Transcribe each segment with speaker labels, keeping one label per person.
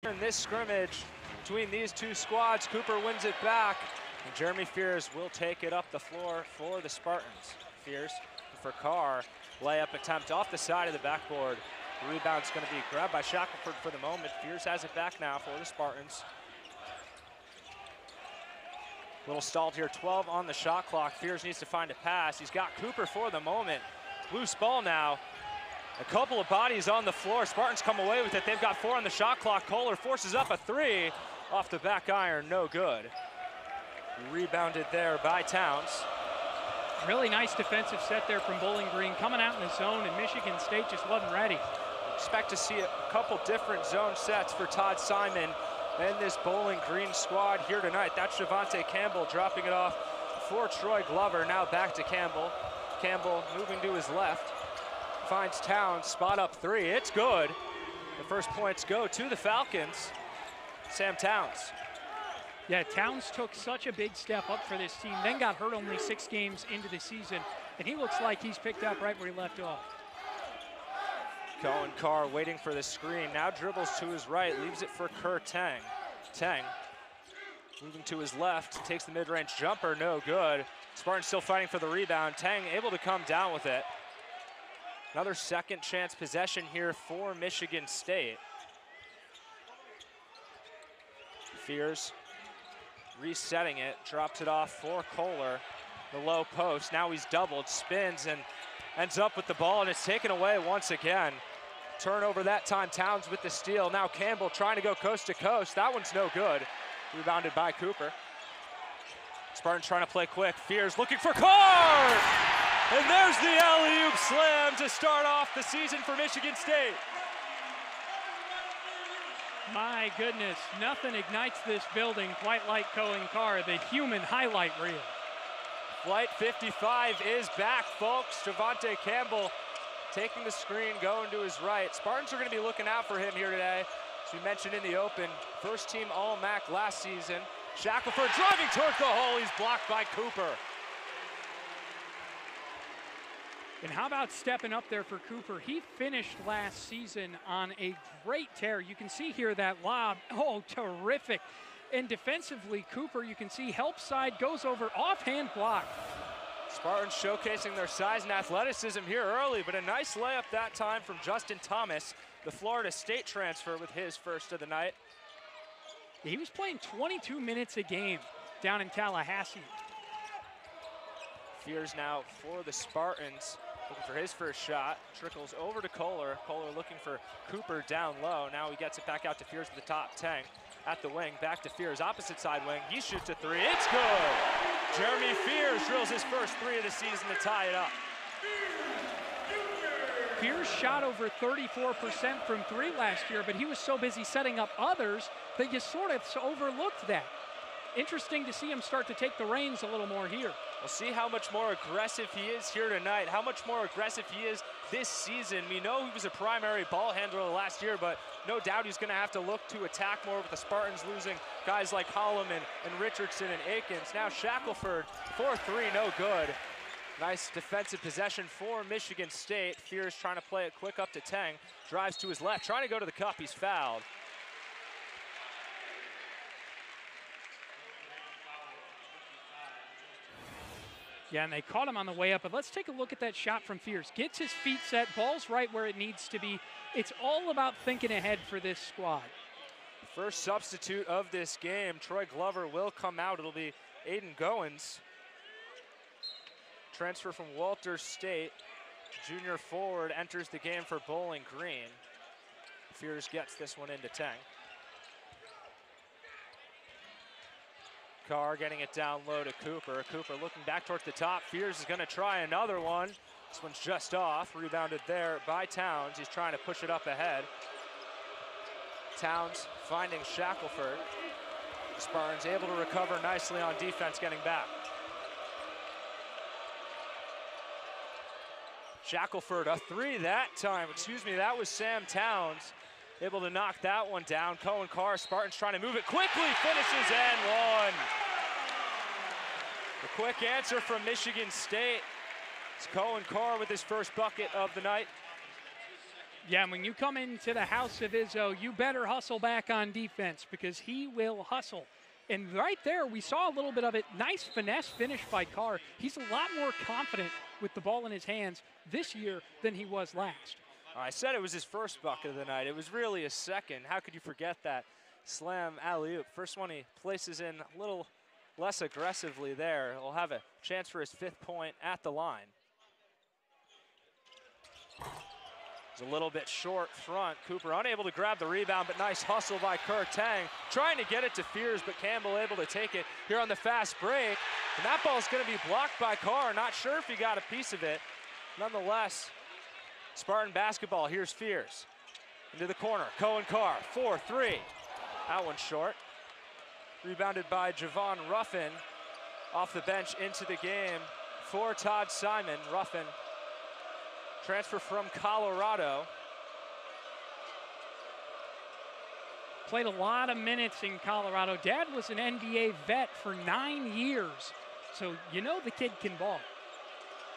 Speaker 1: In this scrimmage between these two squads, Cooper wins it back, and Jeremy Fears will take it up the floor for the Spartans. Fears for Carr, layup attempt off the side of the backboard. The rebound's going to be grabbed by Shackelford for the moment. Fears has it back now for the Spartans. Little stalled here, 12 on the shot clock. Fears needs to find a pass. He's got Cooper for the moment. Loose ball now. A couple of bodies on the floor. Spartans come away with it. They've got 4 on the shot clock. Kohler forces up a 3 off the back iron, no good. Rebounded there by Towns.
Speaker 2: Really nice defensive set there from Bowling Green, coming out in the zone, and Michigan State just wasn't ready.
Speaker 1: Expect to see a couple different zone sets for Todd Simon and this Bowling Green squad here tonight. That's Javante Campbell dropping it off for Troy Glover. Now back to Campbell. Campbell moving to his left. Finds Towns, spot up 3, it's good. The first points go to the Falcons. Sam Towns.
Speaker 2: Yeah, Towns took such a big step up for this team, then got hurt only 6 games into the season, and he looks like he's picked up right where he left off.
Speaker 1: Cohen Carr waiting for the screen, now dribbles to his right, leaves it for Kerr Tang. Tang moving to his left, takes the mid-range jumper, no good. Spartans still fighting for the rebound. Tang able to come down with it. Another second chance possession here for Michigan State. Fears resetting it, drops it off for Kohler. The low post, now he's doubled, spins and ends up with the ball, and it's taken away once again. Turnover that time, Towns with the steal. Now Campbell trying to go coast to coast. That one's no good. Rebounded by Cooper. Spartans trying to play quick. Fears looking for Carr! And there's the alley-oop slam to start off the season for Michigan State.
Speaker 2: My goodness, nothing ignites this building quite like Cohen Carr, the human highlight reel.
Speaker 1: Flight 55 is back, folks. Javante Campbell taking the screen, going to his right. Spartans are going to be looking out for him here today. As we mentioned in the open, first team All-MAC last season. Shackelford driving towards the hole. He's blocked by Cooper.
Speaker 2: And how about stepping up there for Cooper? He finished last season on a great tear. You can see here that lob, oh, terrific. And defensively, Cooper, you can see help side, goes over, offhand block.
Speaker 1: Spartans showcasing their size and athleticism here early, but a nice layup that time from Justin Thomas, the Florida State transfer with his first of the night.
Speaker 2: He was playing 22 minutes a game down in Tallahassee.
Speaker 1: Fears now for the Spartans, looking for his first shot. Trickles over to Kohler. Kohler looking for Cooper down low. Now he gets it back out to Fears at the top. Tang at the wing, back to Fears, opposite side wing. He shoots a 3, it's good! Jeremy Fears drills his first 3 of the season to tie it up.
Speaker 2: Fears shot over 34% from 3 last year, but he was so busy setting up others that you sort of overlooked that. Interesting to see him start to take the reins a little more here.
Speaker 1: We'll see how much more aggressive he is here tonight, how much more aggressive he is this season. We know he was a primary ball handler last year, but no doubt he's going to have to look to attack more with the Spartans losing guys like Holloman and Richardson and Akins. Now Shackelford, 4-3, no good. Nice defensive possession for Michigan State. Fears trying to play it quick up to Tang. Drives to his left, trying to go to the cup. He's fouled.
Speaker 2: Yeah, and they caught him on the way up, but let's take a look at that shot from Fears. Gets his feet set, ball's right where it needs to be. It's all about thinking ahead for this squad.
Speaker 1: First substitute of this game, Troy Glover will come out. It'll be Aiden Goins. Transfer from Walter State, junior forward, enters the game for Bowling Green. Fears gets this one into Tang. Carr getting it down low to Cooper. Cooper looking back towards the top. Fears is going to try another one. This one's just off. Rebounded there by Towns. He's trying to push it up ahead. Towns finding Shackelford. Spartans able to recover nicely on defense, getting back. Shackelford, a 3 that time. Excuse me, that was Sam Towns. Able to knock that one down. Cohen Carr, Spartans trying to move it quickly, finishes and one. The quick answer from Michigan State. It's Cohen Carr with his first bucket of the night.
Speaker 2: Yeah, and when you come into the house of Izzo, you better hustle back on defense because he will hustle. And right there, we saw a little bit of it. Nice finesse finish by Carr. He's a lot more confident with the ball in his hands this year than he was last.
Speaker 1: I said it was his first bucket of the night. It was really his second. How could you forget that slam alley-oop? First one he places in a little less aggressively there. He'll have a chance for his 5th point at the line. It's a little bit short front. Cooper unable to grab the rebound, but nice hustle by Tang. Trying to get it to Fears, but Campbell able to take it here on the fast break. And that ball's going to be blocked by Carr. Not sure if he got a piece of it. Nonetheless, Spartan basketball. Here's Fears. Into the corner. Cohen Carr, 4-3. That one's short. Rebounded by Javon Ruffin. Off the bench into the game for Todd Simon. Ruffin, transfer from Colorado.
Speaker 2: Played a lot of minutes in Colorado. Dad was an NBA vet for 9 years, so you know the kid can ball.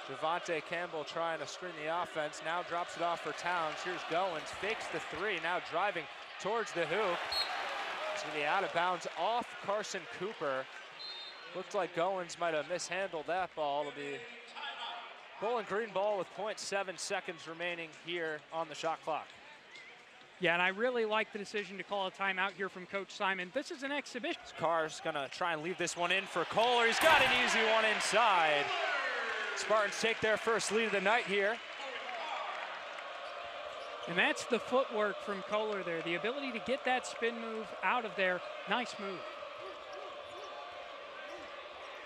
Speaker 1: Javonte Campbell trying to screen the offense. Now drops it off for Towns. Here's Goins, fakes the 3, now driving towards the hoop. It's gonna be out of bounds off Carson Cooper. Looked like Goins might have mishandled that ball. It'll be Bowling Green ball with 0.7 seconds remaining here on the shot clock.
Speaker 2: Yeah, and I really like the decision to call a timeout here from Coach Simon. This is an exhibition.
Speaker 1: Carr's gonna try and leave this one in for Kohler. He's got an easy one inside. Spartans take their first lead of the night here.
Speaker 2: And that's the footwork from Kohler there. The ability to get that spin move out of there. Nice move.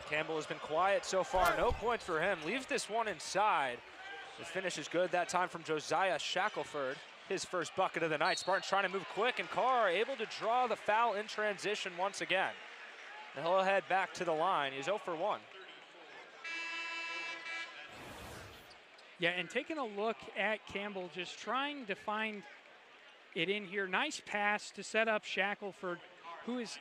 Speaker 1: Campbell has been quiet so far, no points for him. Leaves this one inside. The finish is good that time from Josiah Shackelford. His first bucket of the night. Spartans trying to move quick, and Carr able to draw the foul in transition once again. And he'll head back to the line. He's 0 for 1.
Speaker 2: Yeah, and taking a look at Campbell, just trying to find it in here. Nice pass to set up Shackelford, who is,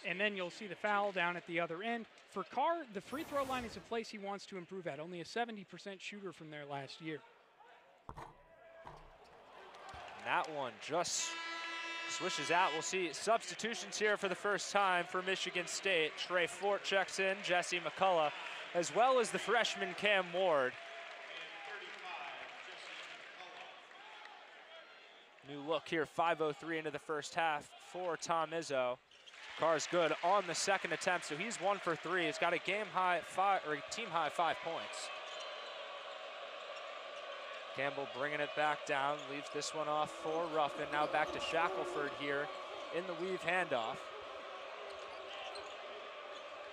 Speaker 2: and then you'll see the foul down at the other end. For Carr, the free throw line is a place he wants to improve at. Only a 70% shooter from there last year.
Speaker 1: That one just swishes out. We'll see substitutions here for the first time for Michigan State. Trey Fort checks in, Jesse McCullough, as well as the freshman Cam Ward. New look here, 5:03 into the first half for Tom Izzo. Carr's good on the second attempt, so he's 1 for 3. He's got a team high 5 points. Campbell bringing it back down, leaves this one off for Ruffin. Now back to Shackelford here in the weave handoff.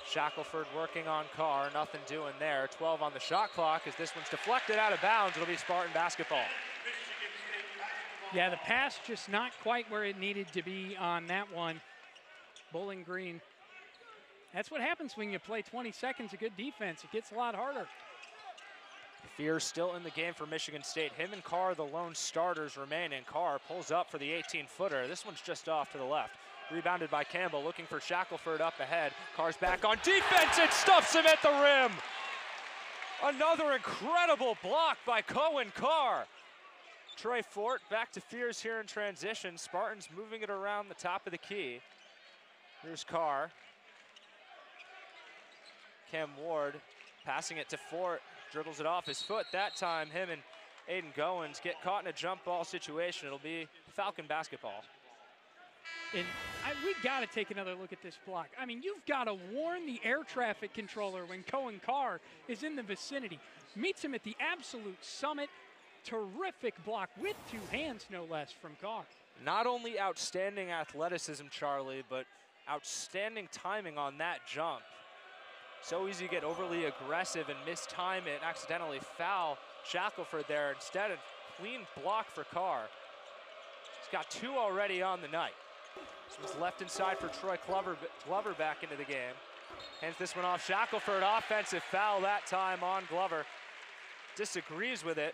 Speaker 1: Shackelford working on Carr, nothing doing there. 12 on the shot clock as this one's deflected out of bounds. It'll be Spartan basketball.
Speaker 2: Yeah, the pass just not quite where it needed to be on that one. Bowling Green. That's what happens when you play 20 seconds of good defense. It gets a lot harder.
Speaker 1: Fears still in the game for Michigan State. Him and Carr, the lone starters, remain, and Carr pulls up for the 18-footer. This one's just off to the left. Rebounded by Campbell, looking for Shackelford up ahead. Carr's back on defense and stuffs him at the rim. Another incredible block by Cohen Carr. Trey Fort back to Fears here in transition. Spartans moving it around the top of the key. Here's Carr. Cam Ward passing it to Fort. Dribbles it off his foot. That time, him and Aiden Goins get caught in a jump ball situation. It'll be Falcon basketball.
Speaker 2: And we got to take another look at this block. I mean, you've got to warn the air traffic controller when Cohen Carr is in the vicinity. Meets him at the absolute summit. Terrific block with 2 hands, no less, from Carr.
Speaker 1: Not only outstanding athleticism, Charlie, but outstanding timing on that jump. So easy to get overly aggressive and mistime it, accidentally foul Shackelford there. Instead, a clean block for Carr. He's got 2 already on the night. This one's left inside for Troy Glover back into the game. Hands this one off. Shackelford, offensive foul that time on Glover. Disagrees with it.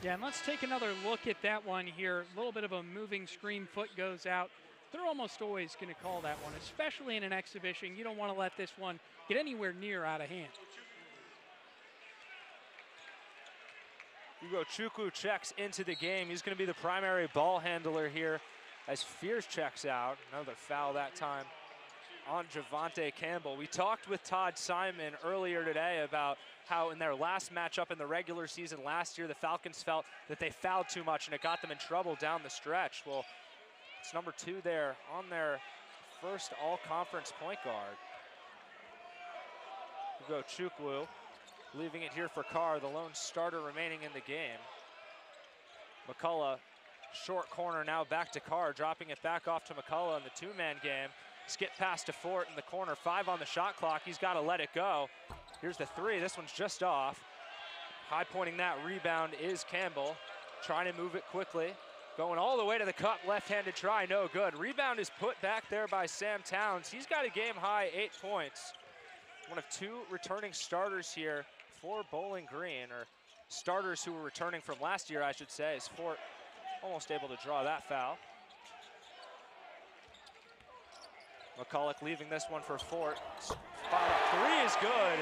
Speaker 2: Yeah, and let's take another look at that one here. A little bit of a moving screen, foot goes out. They're almost always going to call that one, especially in an exhibition. You don't want to let this one get anywhere near out of hand.
Speaker 1: Hugo Chukwu checks into the game. He's going to be the primary ball handler here as Fears checks out. Another foul that time on Javante Campbell. We talked with Todd Simon earlier today about how in their last matchup in the regular season last year, the Falcons felt that they fouled too much and it got them in trouble down the stretch. Well, it's number 2 there on their first all-conference point guard. Hugo Chukwu leaving it here for Carr, the lone starter remaining in the game. McCullough, short corner now back to Carr, dropping it back off to McCullough in the 2-man game. Skip pass to Fort in the corner, 5 on the shot clock. He's got to let it go. Here's the 3, this one's just off. High pointing that rebound is Campbell, trying to move it quickly. Going all the way to the cup, left-handed try, no good. Rebound is put back there by Sam Towns. He's got a game-high 8 points. One of 2 returning starters here for Bowling Green, or starters who were returning from last year, I should say, as Fort almost able to draw that foul. McCulloch leaving this one for Fort. Spot up 3 is good.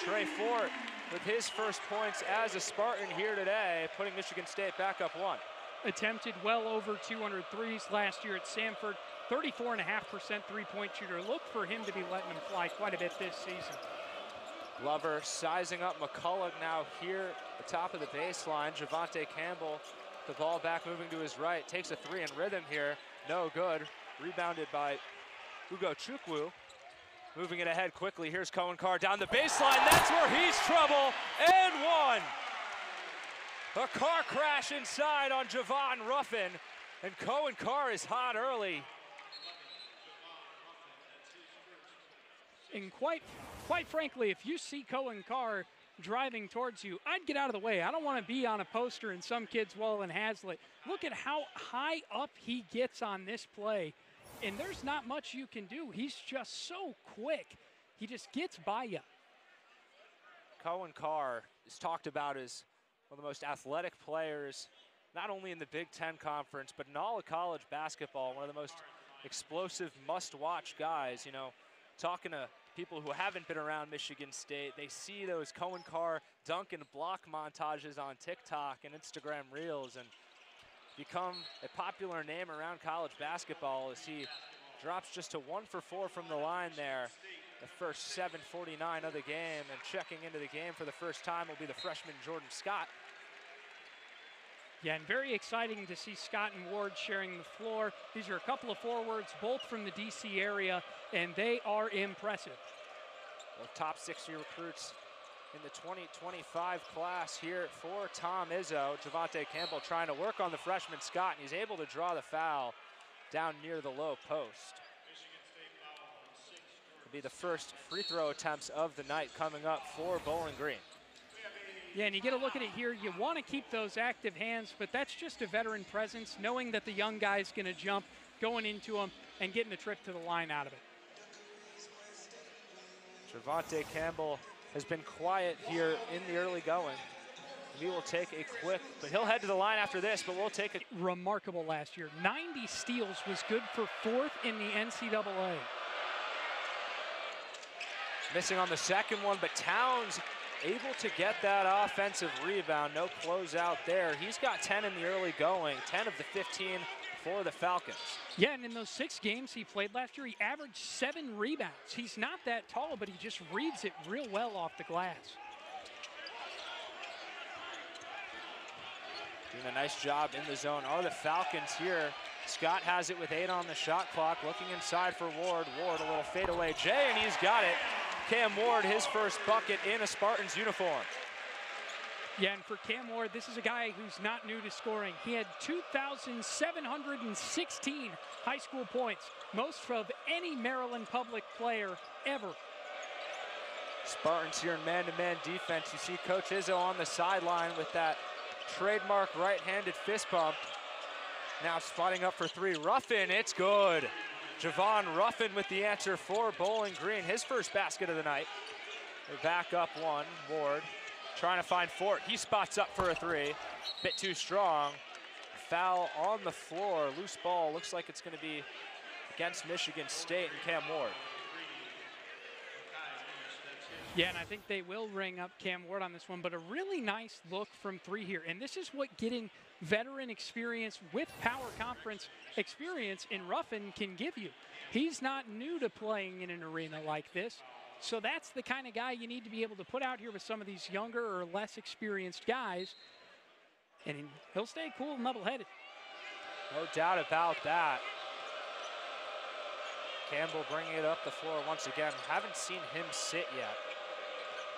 Speaker 1: Trey Fort with his first points as a Spartan here today, putting Michigan State back up 1.
Speaker 2: Attempted well over 200 threes last year at Samford. 34.5% three-point shooter. Look for him to be letting him fly quite a bit this season.
Speaker 1: Glover sizing up McCulloch now here at the top of the baseline. Javante Campbell, the ball back moving to his right, takes a 3 in rhythm here. No good. Rebounded by Hugo Chukwu. Moving it ahead quickly. Here's Cohen Carr down the baseline. That's where he's trouble. And 1. A car crash inside on Javon Ruffin. And Cohen Carr is hot early.
Speaker 2: And quite frankly, if you see Cohen Carr driving towards you, I'd get out of the way. I don't want to be on a poster in some kid's wall in Hazlitt. Look at how high up he gets on this play. And there's not much you can do. He's just so quick. He just gets by you.
Speaker 1: Cohen Carr is talked about as one of the most athletic players, not only in the Big Ten Conference, but in all of college basketball. One of the most explosive, must-watch guys. You know, talking to people who haven't been around Michigan State, they see those Cohen Carr dunk and block montages on TikTok and Instagram Reels, and become a popular name around college basketball as he drops just to 1 for 4 from the line there. The first 7:49 of the game, and checking into the game for the first time will be the freshman Jordan Scott.
Speaker 2: Yeah, and very exciting to see Scott and Ward sharing the floor. These are a couple of forwards, both from the DC area, and they are impressive.
Speaker 1: The top 6-year recruits in the 2025 class here for Tom Izzo. Javante Campbell trying to work on the freshman Scott, and he's able to draw the foul down near the low post. It'll be the first free throw attempts of the night coming up for Bowling Green.
Speaker 2: Yeah, and you get a look at it here. You want to keep those active hands, but that's just a veteran presence, knowing that the young guy's going to jump, going into him, and getting the trip to the line out of it.
Speaker 1: Javante Campbell has been quiet here in the early going. We will take a quick, but he'll head to the line after this, but we'll take a...
Speaker 2: Remarkable last year. 90 steals was good for 4th in the NCAA.
Speaker 1: Missing on the second one, but Towns able to get that offensive rebound. No closeout there. He's got 10 in the early going, 10 of the 15 for the Falcons.
Speaker 2: Yeah, and in those 6 games he played last year, he averaged 7 rebounds. He's not that tall, but he just reads it real well off the glass.
Speaker 1: Doing a nice job in the zone are the Falcons here. Scott has it with 8 on the shot clock, looking inside for Ward. Ward, a little fadeaway Jay, and he's got it. Cam Ward, his first bucket in a Spartans uniform.
Speaker 2: Yeah, and for Cam Ward, this is a guy who's not new to scoring. He had 2,716 high school points, most of any Maryland public player ever.
Speaker 1: Spartans here in man-to-man defense. You see Coach Izzo on the sideline with that trademark right-handed fist pump. Now spotting up for 3. Ruffin, it's good. Javon Ruffin with the answer for Bowling Green. His first basket of the night. They're back up 1. Ward trying to find Fort. He spots up for a 3. Bit too strong. Foul on the floor. Loose ball. Looks like it's going to be against Michigan State and Cam Ward.
Speaker 2: Yeah, and I think they will ring up Cam Ward on this one, but a really nice look from three here. And this is what getting veteran experience with power conference experience in Ruffin can give you. He's not new to playing in an arena like this, so that's the kind of guy you need to be able to put out here with some of these younger or less experienced guys, and he'll stay cool and level-headed.
Speaker 1: No doubt about that. Campbell bringing it up the floor once again. Haven't seen him sit yet.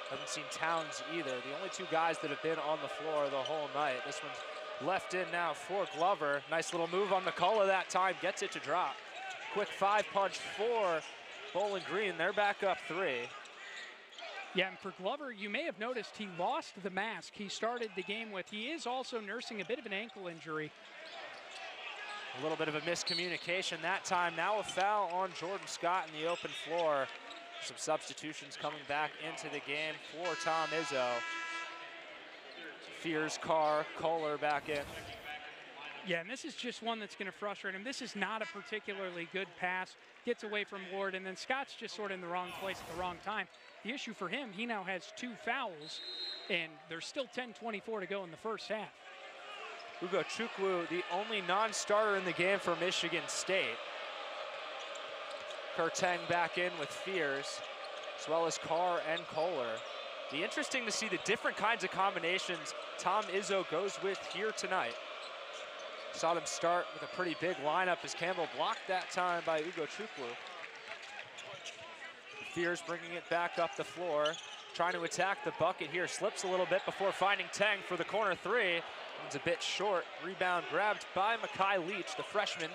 Speaker 1: Haven't seen Towns either. The only two guys that have been on the floor the whole night. This one's left in now for Glover. Nice little move on McCullough that time. Gets it to drop. Quick 5-punch for Bowling Green. They're back up 3.
Speaker 2: Yeah, and for Glover, you may have noticed he lost the mask he started the game with. He is also nursing a bit of an ankle injury.
Speaker 1: A little bit of a miscommunication that time. Now a foul on Jordan Scott in the open floor. Some substitutions coming back into the game for Tom Izzo. Fears, Carr, Kohler back in.
Speaker 2: Yeah, and this is just one that's going to frustrate him. This is not a particularly good pass. Gets away from Ward, and then Scott's just sort of in the wrong place at the wrong time. The issue for him, he now has 2 fouls, and there's still 10:24 to go in the first half.
Speaker 1: Ugo Chukwu, the only non-starter in the game for Michigan State. Kurteng back in with Fears, as well as Carr and Kohler. Be interesting to see the different kinds of combinations Tom Izzo goes with here tonight. Saw them start with a pretty big lineup as Campbell blocked that time by Ugo Chukwu. Fears bringing it back up the floor, trying to attack the bucket here. Slips a little bit before finding Teng for the corner 3. It's a bit short. Rebound grabbed by Makai Leach, the freshman,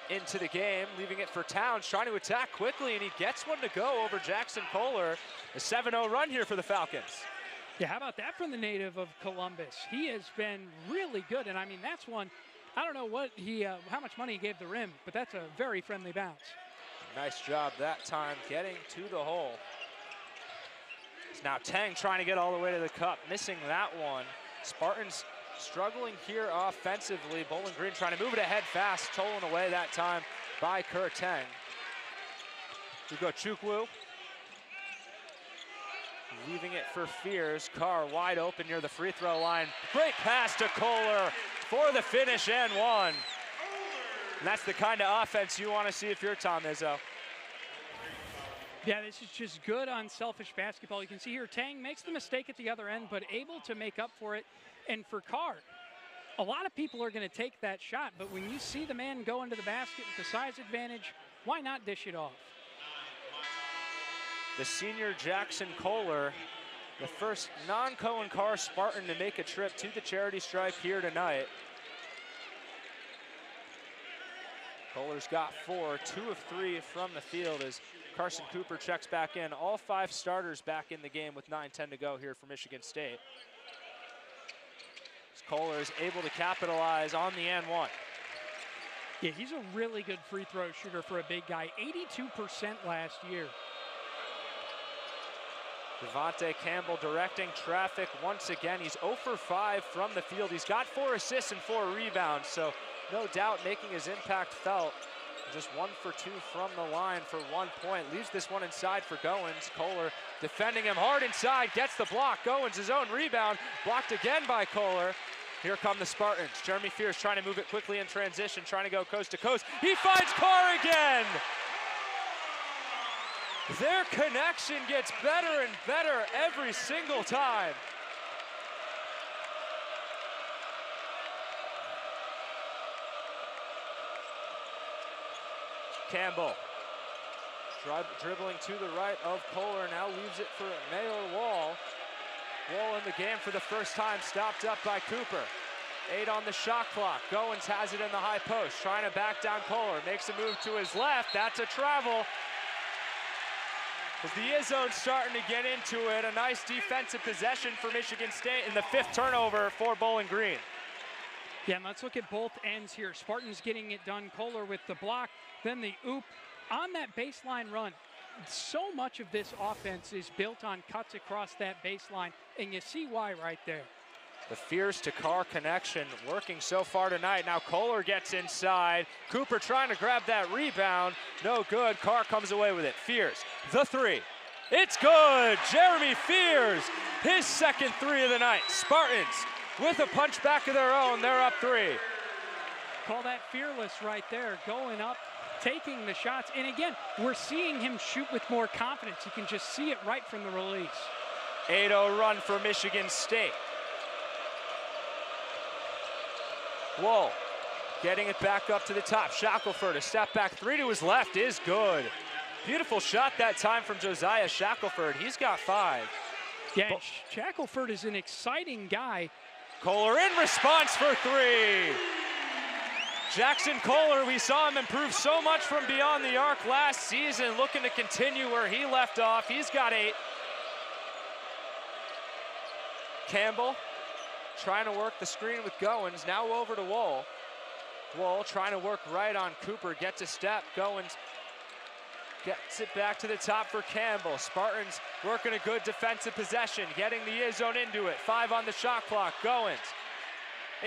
Speaker 1: into the game, leaving it for Towns, trying to attack quickly, and he gets one to go over Jackson Kohler. A 7-0 run here for the Falcons.
Speaker 2: Yeah, how about that from the native of Columbus? He has been really good, and I mean, that's one, I don't know what how much money he gave the rim, but that's a very friendly bounce.
Speaker 1: Nice job that time getting to the hole. It's now Teng trying to get all the way to the cup, missing that one. Spartans struggling here offensively. Bowling Green trying to move it ahead fast, stolen away that time by Kurteng. Ugo Chukwu leaving it for Fears. Carr wide open near the free throw line. Great pass to Kohler for the finish and one. And that's the kind of offense you want to see if you're Tom Izzo.
Speaker 2: Yeah, this is just good unselfish basketball. You can see here Teng makes the mistake at the other end, but able to make up for it. And for Carr, a lot of people are going to take that shot, but when you see the man go into the basket with the size advantage, why not dish it off?
Speaker 1: The senior Jackson Kohler, the first non-Cohen Carr Spartan to make a trip to the charity stripe here tonight. Kohler's got 4, 2 of 3 from the field as Carson Cooper checks back in. All 5 starters back in the game with 9:10 to go here for Michigan State. Kohler is able to capitalize on the and one.
Speaker 2: Yeah, he's a really good free throw shooter for a big guy. 82% last year.
Speaker 1: Devontae Campbell directing traffic once again. He's 0 for 5 from the field. He's got 4 assists and 4 rebounds, so no doubt making his impact felt. Just 1 for 2 from the line for 1 point. Leaves this one inside for Goins. Kohler defending him hard inside, gets the block. Goins his own rebound, blocked again by Kohler. Here come the Spartans. Jeremy Fears trying to move it quickly in transition, trying to go coast to coast. He finds Carr again! Their connection gets better and better every single time. Campbell dribbling to the right of Kohler, now leaves it for Mayor Wall. Wall in the game for the first time, stopped up by Cooper. 8 on the shot clock. Goins has it in the high post, trying to back down Kohler. Makes a move to his left, that's a travel. As the Izzo's starting to get into it, a nice defensive possession for Michigan State in the 5th turnover for Bowling Green.
Speaker 2: Yeah, and let's look at both ends here. Spartans getting it done, Kohler with the block, then the oop. On that baseline run, so much of this offense is built on cuts across that baseline, and you see why right there.
Speaker 1: The Fears to Carr connection working so far tonight. Now Kohler gets inside. Cooper trying to grab that rebound. No good. Carr comes away with it. Fears, the 3. It's good. Jeremy Fears, his second three of the night. Spartans with a punch back of their own. They're up 3.
Speaker 2: Call that fearless right there, going up, taking the shots. And again, we're seeing him shoot with more confidence. You can just see it right from the release.
Speaker 1: 8-0 run for Michigan State. Wool getting it back up to the top. Shackelford, a step back three to his left is good. Beautiful shot that time from Josiah Shackelford. He's got 5.
Speaker 2: Yeah, Shackelford is an exciting guy.
Speaker 1: Kohler in response for 3. Jackson Kohler, we saw him improve so much from beyond the arc last season, looking to continue where he left off. He's got 8. Campbell trying to work the screen with Goins, now over to Wool. Wool trying to work right on Cooper, gets a step. Goins gets it back to the top for Campbell. Spartans working a good defensive possession, getting the zone into it. 5 on the shot clock. Goins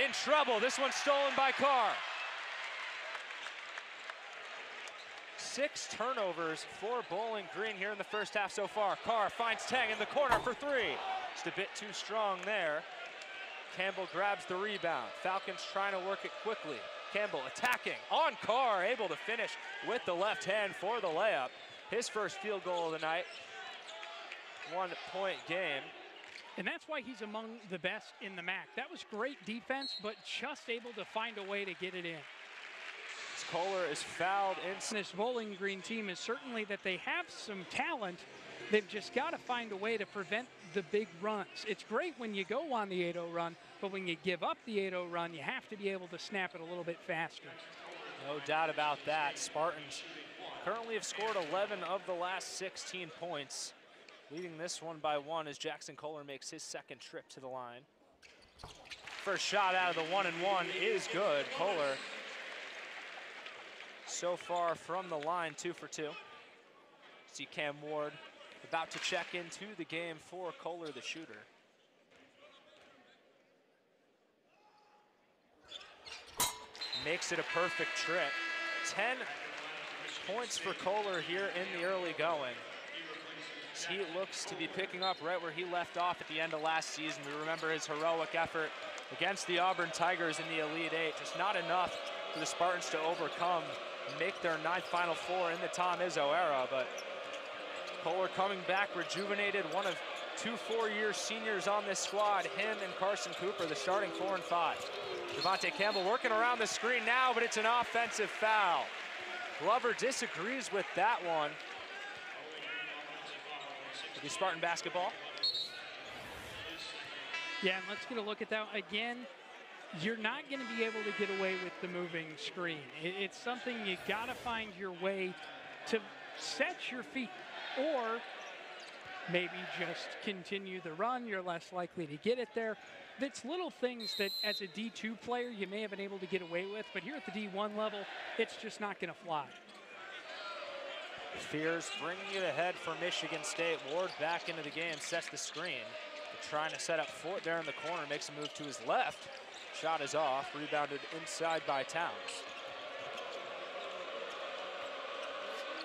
Speaker 1: in trouble. This one's stolen by Carr. 6 turnovers for Bowling Green here in the first half so far. Carr finds Tang in the corner for 3. Just a bit too strong there. Campbell grabs the rebound. Falcons trying to work it quickly. Campbell attacking on Carr, able to finish with the left hand for the layup. His first field goal of the night. 1-point game.
Speaker 2: And that's why he's among the best in the MAC. That was great defense, but just able to find a way to get it in.
Speaker 1: Kohler is fouled in.
Speaker 2: This Bowling Green team is certainly that they have some talent. They've just got to find a way to prevent the big runs. It's great when you go on the 8-0 run, but when you give up the 8-0 run, you have to be able to snap it a little bit faster.
Speaker 1: No doubt about that. Spartans currently have scored 11 of the last 16 points, leading this one by 1 as Jackson Kohler makes his second trip to the line. First shot out of the 1-and-1 is good. Kohler so far from the line, 2 for 2. See Cam Ward about to check into the game for Kohler, the shooter. Makes it a perfect trip. 10 points for Kohler here in the early going. He looks to be picking up right where he left off at the end of last season. We remember his heroic effort against the Auburn Tigers in the Elite Eight. Just not enough for the Spartans to overcome and make their 9th Final Four in the Tom Izzo era, but Kohler coming back rejuvenated, one of 2 four-year seniors on this squad, him and Carson Cooper, the starting 4 and 5. Devontae Campbell working around the screen now, but it's an offensive foul. Glover disagrees with that one. It'll be Spartan basketball.
Speaker 2: Yeah, and let's get a look at that again. You're not going to be able to get away with the moving screen. It's something you got to find your way to set your feet, or maybe just continue the run. You're less likely to get it there. It's little things that as a D2 player you may have been able to get away with, but here at the D1 level, it's just not going to fly.
Speaker 1: Fears bringing it ahead for Michigan State. Ward back into the game, sets the screen. They're trying to set up Fort there in the corner, makes a move to his left. Shot is off, rebounded inside by Towns.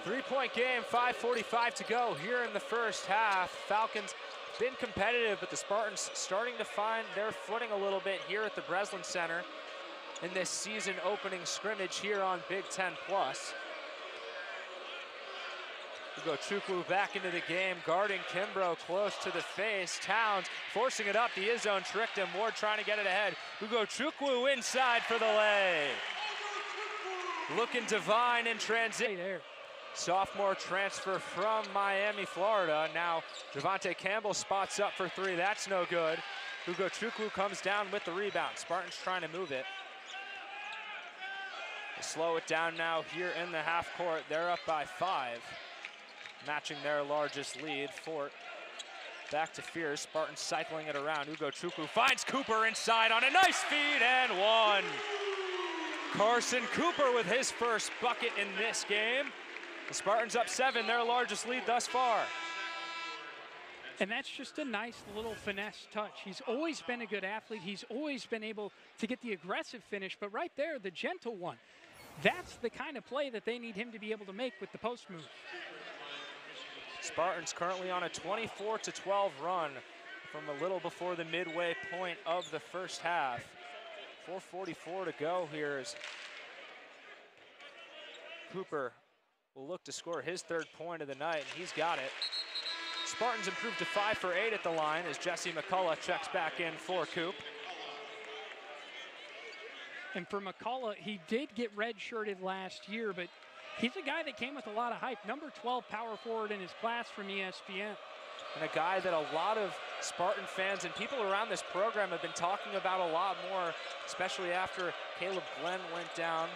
Speaker 1: 3-point game, 5:45 to go here in the first half. Falcons been competitive, but the Spartans starting to find their footing a little bit here at the Breslin Center in this season opening scrimmage here on Big Ten Plus. Ugo Chukwu back into the game, guarding Kimbrough close to the face. Towns forcing it up, the is-zone tricked him. Ward trying to get it ahead. Ugo Chukwu inside for the lay. Looking divine in transition.
Speaker 2: There.
Speaker 1: Sophomore transfer from Miami, Florida. Now Devontae Campbell spots up for 3. That's no good. Ugo Chukwu comes down with the rebound. Spartans trying to move it. They slow it down now here in the half court. They're up by 5. Matching their largest lead. Fort back to Fears. Spartans cycling it around. Ugo Chukwu finds Cooper inside on a nice feed and 1. Carson Cooper with his first bucket in this game. The Spartans up 7, their largest lead thus far.
Speaker 2: And that's just a nice little finesse touch. He's always been a good athlete. He's always been able to get the aggressive finish, but right there, the gentle one. That's the kind of play that they need him to be able to make with the post move.
Speaker 1: Spartans currently on a 24-12 run from a little before the midway point of the first half. 4:44 to go here as Cooper will look to score his third point of the night, and he's got it. Spartans improved to 5 for 8 at the line as Jesse McCullough checks back in for Coop.
Speaker 2: And for McCullough, he did get redshirted last year, but he's a guy that came with a lot of hype. Number 12 power forward in his class from ESPN.
Speaker 1: And a guy that a lot of Spartan fans and people around this program have been talking about a lot more, especially after Caleb Glenn went down.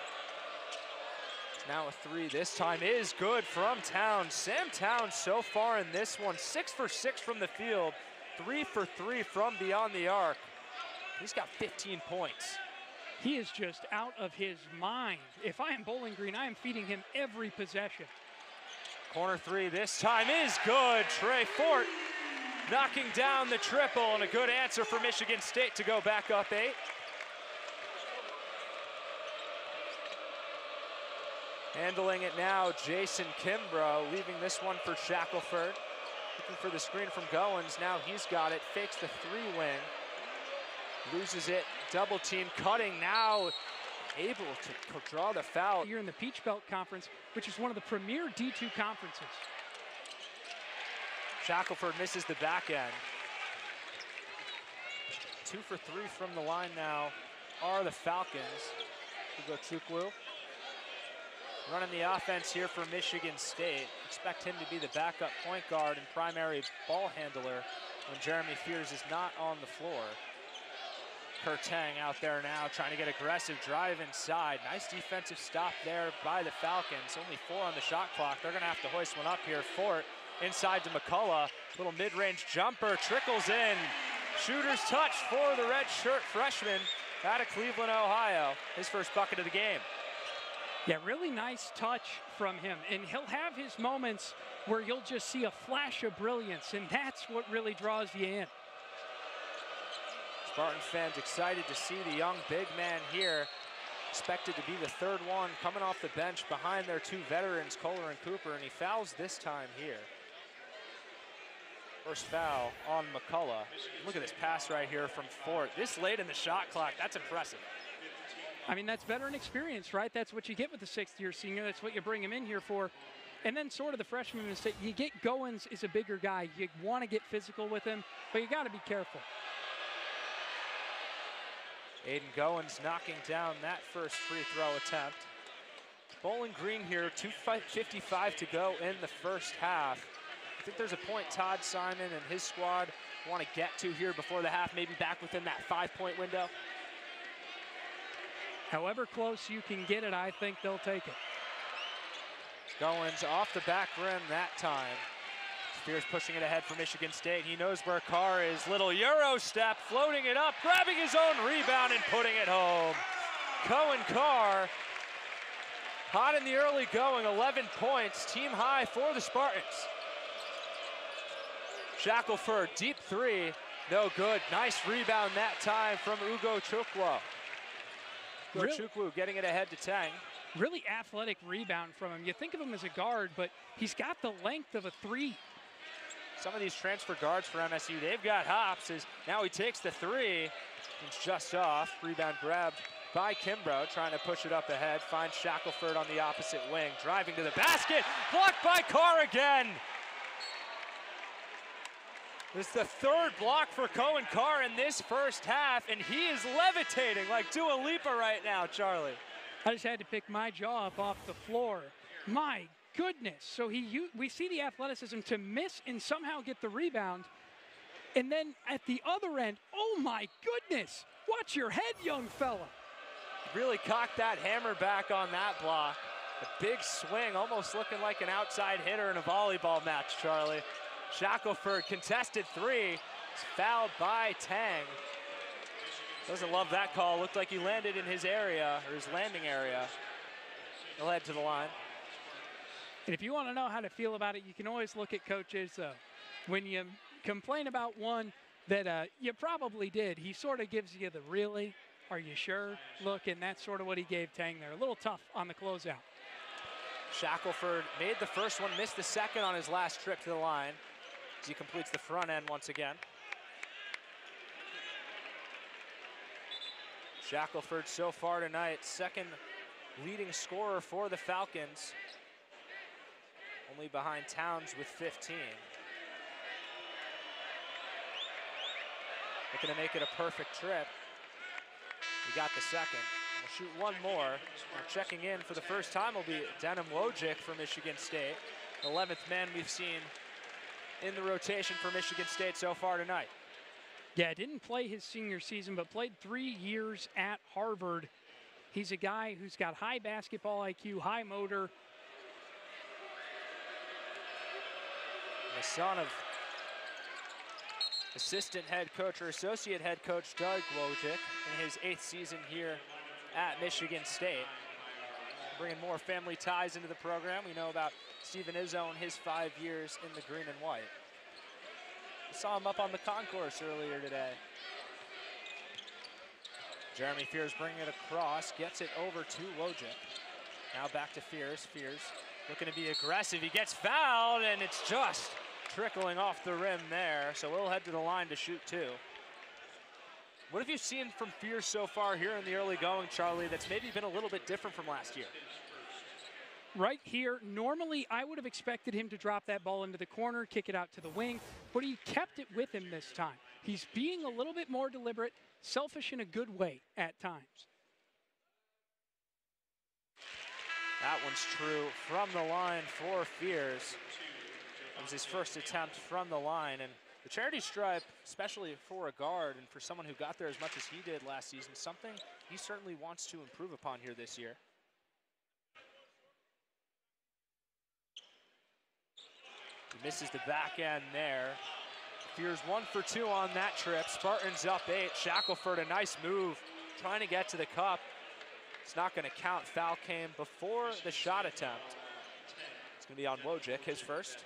Speaker 1: Now a three, this time is good from Towns. Sam Towns so far in this one, 6 for 6 from the field, 3 for 3 from beyond the arc. He's got 15 points.
Speaker 2: He is just out of his mind. If I am Bowling Green, I am feeding him every possession.
Speaker 1: Corner three this time is good. Trey Fort knocking down the triple, and a good answer for Michigan State to go back up 8. Handling it now, Jason Kimbrough, leaving this one for Shackelford. Looking for the screen from Goins, now he's got it, fakes the three-wing. Loses it, double team, cutting now, able to draw the foul.
Speaker 2: You're in the Peach Belt Conference, which is one of the premier D2 conferences.
Speaker 1: Shackelford misses the back end. 2 for 3 from the line now are the Falcons. Ugo Chukwu running the offense here for Michigan State. Expect him to be the backup point guard and primary ball handler when Jeremy Fears is not on the floor. Kurtang out there now trying to get aggressive drive inside. Nice defensive stop there by the Falcons. Only 4 on the shot clock. They're gonna have to hoist one up here. Fort inside to McCullough. Little mid-range jumper trickles in. Shooter's touch for the red shirt freshman out of Cleveland, Ohio. His first bucket of the game.
Speaker 2: Yeah, really nice touch from him. And he'll have his moments where you'll just see a flash of brilliance, and that's what really draws you in.
Speaker 1: Spartan fans excited to see the young big man here. Expected to be the third one coming off the bench behind their 2 veterans, Kohler and Cooper, and he fouls this time here. First foul on McCullough. Look at this pass right here from Fort. This late in the shot clock, that's impressive.
Speaker 2: I mean, that's veteran experience, right? That's what you get with the 6th-year senior. That's what you bring him in here for. And then sort of the freshman mistake, you get Goins is a bigger guy. You want to get physical with him, but you got to be careful.
Speaker 1: Aiden Goins knocking down that first free throw attempt. Bowling Green here, 2:55 to go in the first half. I think there's a point Todd Simon and his squad want to get to here before the half, maybe back within that 5-point window.
Speaker 2: However close you can get it, I think they'll take it.
Speaker 1: Goins off the back rim that time. Spears pushing it ahead for Michigan State. He knows where Carr is. Little Euro step, floating it up, grabbing his own rebound and putting it home. Cohen Carr, hot in the early going, 11 points, team high for the Spartans. Shackelford, deep three, no good. Nice rebound that time from Ugo Chukwu. Chukwu getting it ahead to Tang.
Speaker 2: Really athletic rebound from him. You think of him as a guard, but he's got the length of a 3.
Speaker 1: Some of these transfer guards for MSU, they've got hops. As now he takes the 3. It's just off. Rebound grabbed by Kimbrough, trying to push it up ahead. Finds Shackelford on the opposite wing, driving to the basket. Blocked by Carr again. This is the 3rd block for Cohen Carr in this first half, and he is levitating like Dua Lipa right now, Charlie.
Speaker 2: I just had to pick my jaw up off the floor. My goodness. So we see the athleticism to miss and somehow get the rebound. And then at the other end, oh my goodness, watch your head, young fella.
Speaker 1: Really cocked that hammer back on that block. A big swing, almost looking like an outside hitter in a volleyball match, Charlie. Shackelford, contested 3, is fouled by Tang. Doesn't love that call. Looked like he landed in his area, or his landing area. He'll head to the line.
Speaker 2: And if you want to know how to feel about it, you can always look at coaches. When you complain about one that you probably did, he sort of gives you the really, are you sure look, and that's sort of what he gave Tang there. A little tough on the closeout.
Speaker 1: Shackelford made the first one, missed the second on his last trip to the line as he completes the front end once again. Shackelford so far tonight, second leading scorer for the Falcons, only behind Towns with 15. Looking to make it a perfect trip. We got the second. We'll shoot one more. Now checking in for the first time will be Denim Wojcik for Michigan State. 11th man we've seen in the rotation for Michigan State so far tonight.
Speaker 2: Yeah, didn't play his senior season, but played 3 years at Harvard. He's a guy who's got high basketball IQ, high motor.
Speaker 1: The son of assistant head coach or associate head coach Doug Wojcik in his 8th season here at Michigan State. Bringing more family ties into the program. We know about Stephen Izzo and his 5 years in the green and white. We saw him up on the concourse earlier today. Jeremy Fears bringing it across, gets it over to Wojcik. Now back to Fears. Fears looking to be aggressive. He gets fouled, and it's just trickling off the rim there. So we'll head to the line to shoot two. What have you seen from Fears so far here in the early going, Charlie, that's maybe been a little bit different from last year?
Speaker 2: Right here, normally I would have expected him to drop that ball into the corner, kick it out to the wing, but he kept it with him this time. He's being a little bit more deliberate, selfish in a good way at times.
Speaker 1: That one's true from the line for Fears. It was his first attempt from the line, and the charity stripe, especially for a guard and for someone who got there as much as he did last season, something he certainly wants to improve upon here this year. He misses the back end there. Fears 1 for 2 on that trip. Spartans up 8. Shackelford, a nice move, trying to get to the cup. It's not going to count. Foul came before the shot attempt. It's going to be on Wojcik, his first.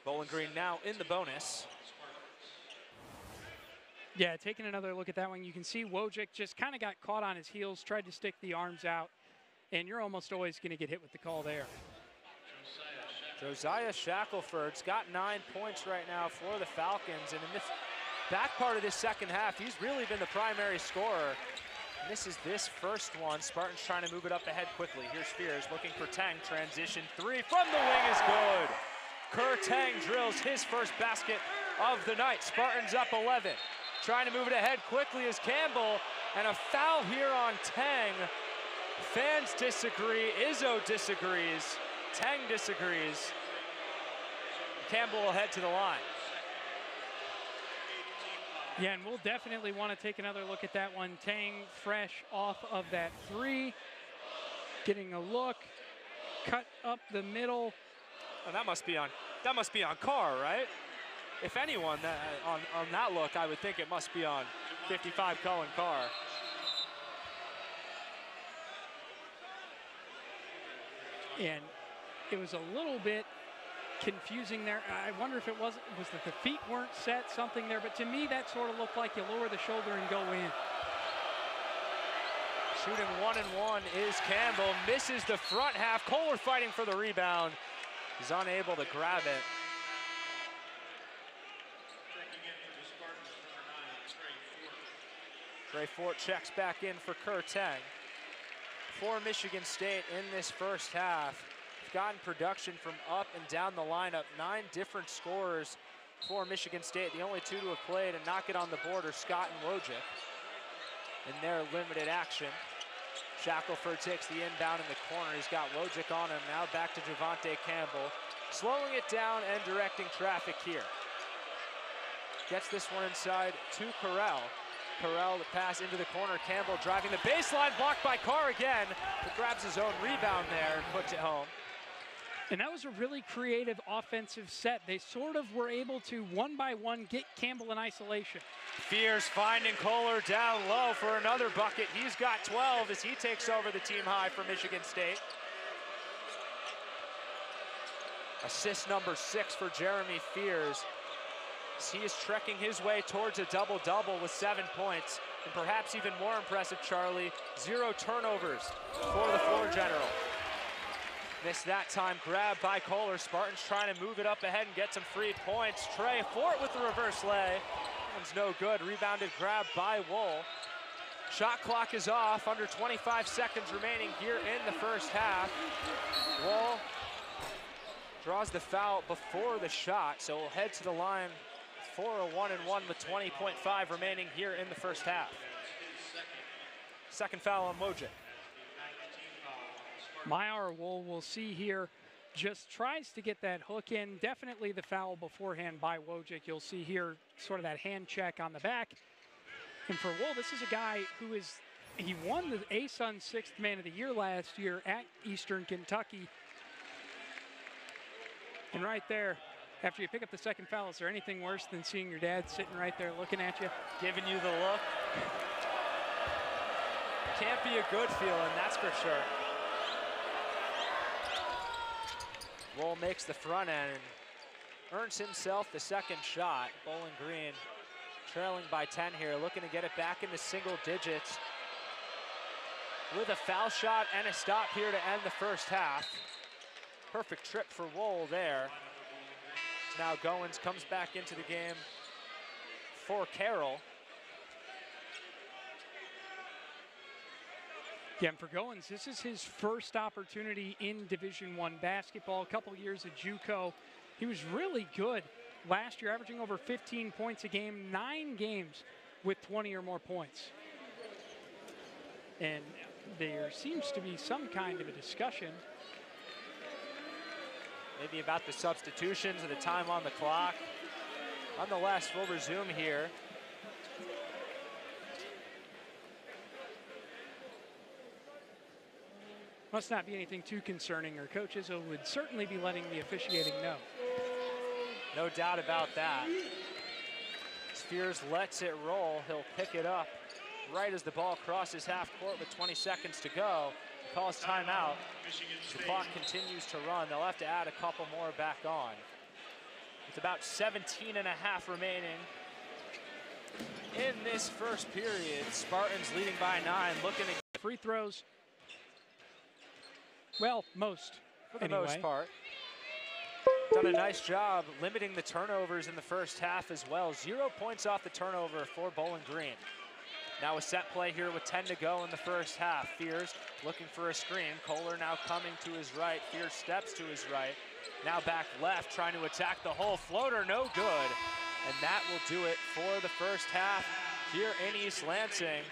Speaker 1: Bowling Green now in the bonus.
Speaker 2: Yeah, taking another look at that one, you can see Wojcik just kind of got caught on his heels, tried to stick the arms out, and you're almost always going to get hit with the call there.
Speaker 1: Josiah Shackelford's got 9 points right now for the Falcons, and in this back part of this second half, he's really been the primary scorer. And this is this first one. Spartans trying to move it up ahead quickly. Here's Fears looking for Tang. Transition 3 from the wing is good. Kerr Tang drills his first basket of the night. Spartans up 11. Trying to move it ahead quickly is Campbell, and a foul here on Tang. Fans disagree, Izzo disagrees, Tang disagrees. Campbell will head to the line.
Speaker 2: Yeah, and we'll definitely want to take another look at that one. Tang fresh off of that 3. Getting a look, cut up the middle.
Speaker 1: Oh, that must be on Carr, right? If anyone on that look, I would think it must be on 55 Cullen Carr.
Speaker 2: And it was a little bit confusing there. I wonder if it was that the feet weren't set, something there, but to me that sort of looked like you lower the shoulder and go in.
Speaker 1: Shooting 1 and 1 is Campbell, misses the front half. Kohler fighting for the rebound. He's unable to grab it. Trey Fort checks back in for Kerr Tang. For Michigan State in this first half, we've gotten production from up and down the lineup. 9 different scorers for Michigan State. The only 2 to have played and not get on the board are Scott and Wojcik in their limited action. Shackelford takes the inbound in the corner. He's got Wojcik on him. Now back to Javante Campbell. Slowing it down and directing traffic here. Gets this one inside to Corral. Corral the pass into the corner. Campbell driving the baseline, blocked by Carr again, but grabs his own rebound there and puts it home.
Speaker 2: And that was a really creative offensive set. They sort of were able to, one by one, get Campbell in isolation.
Speaker 1: Fears finding Kohler down low for another bucket. He's got 12 as he takes over the team high for Michigan State. Assist number 6 for Jeremy Fears. He is trekking his way towards a double-double with 7 points. And perhaps even more impressive, Charlie, 0 turnovers for the floor general. Missed that time, grab by Kohler. Spartans trying to move it up ahead and get some free points. Trey Fort with the reverse lay. One's no good, rebounded grab by Wool. Shot clock is off, under 25 seconds remaining here in the first half. Wool draws the foul before the shot, so we'll head to the line for a 1-and-1 with 20.5 remaining here in the first half. Second foul on Wojcik.
Speaker 2: Myar we'll see here, just tries to get that hook in. Definitely the foul beforehand by Wojcik. You'll see here sort of that hand check on the back. And for Wool, this is a guy who he won the ASUN 6th Man of the Year last year at Eastern Kentucky. And right there, after you pick up the second foul, is there anything worse than seeing your dad sitting right there looking at you?
Speaker 1: Giving you the look. Can't be a good feeling, that's for sure. Wool makes the front end and earns himself the second shot. Bowling Green trailing by 10 here, looking to get it back into single digits with a foul shot and a stop here to end the first half. Perfect trip for Wool there. Now Goins comes back into the game for Carroll.
Speaker 2: Yeah, and for Goins, this is his first opportunity in Division I basketball. A couple years at JUCO. He was really good last year, averaging over 15 points a game, 9 games with 20 or more points. And there seems to be some kind of a discussion.
Speaker 1: Maybe about the substitutions or the time on the clock. Nonetheless, we'll resume here.
Speaker 2: Must not be anything too concerning, or Coach Izzo would certainly be letting the officiating know.
Speaker 1: No doubt about that. Spears lets it roll. He'll pick it up right as the ball crosses half court with 20 seconds to go. He calls timeout. The clock continues to run. They'll have to add a couple more back on. With about 17 and a half remaining in this first period. Spartans leading by 9, looking to
Speaker 2: free throws. Well, most,
Speaker 1: for the
Speaker 2: anyway.
Speaker 1: most part. Done a nice job limiting the turnovers in the first half as well. 0 points off the turnover for Bowling Green. Now a set play here with 10 to go in the first half. Fears looking for a screen. Kohler now coming to his right. Fears steps to his right. Now back left, trying to attack the hole. Floater, no good. And that will do it for the first half here in East Lansing.